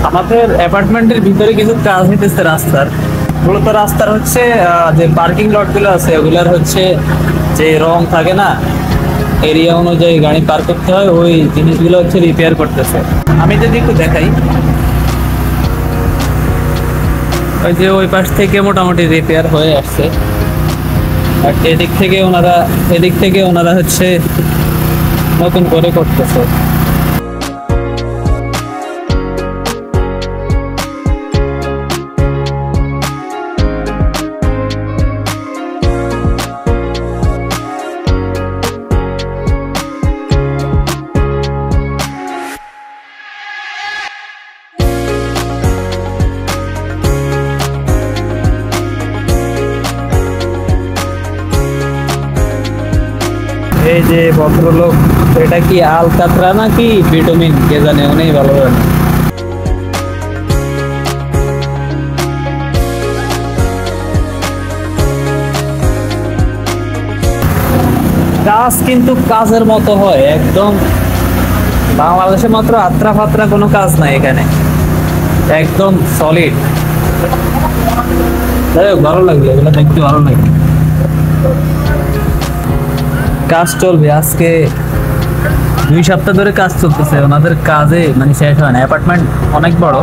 আমাদের অ্যাপার্টমেন্টের ভিতরে কিছু কাজ হইতেছে রাস্তার। মূলত রাস্তার হচ্ছে যে পার্কিং লট গুলো আছে ওগুলার হচ্ছে যে রং থাকে না, এরিয়া অনুযায়ী গাড়ি পার করতে হয়, ওই জিনিসগুলো হচ্ছে রিপেয়ার করতেছে। আমি যদি একটু দেখাই, ওই যে ওই পাশ থেকে মোটামুটি রিপেয়ার হয়ে আসছে, আর এদিক থেকে ওনারা হচ্ছে নতুন করে করতেছে। এই যে ভদ্রলোক, এটা কি আলকাতরা নাকি বিটুমিন কে জানে, উনি ভালো জানে। কাজ কিন্তু কাজের মতো হয় একদম। বাংলাদেশে মাত্র আত্রা ফাত্রা কোনো কাজ নাই, এখানে একদম সলিড। যাই হোক, ভালো লাগলো, এগুলো দেখতে ভালো লাগে। কাজ চলবে আজকে 2 সপ্তাহ ধরে কাজ চলতেছে ওনাদের, কাজে মানে শেষ হয় না। অ্যাপার্টমেন্ট অনেক বড়।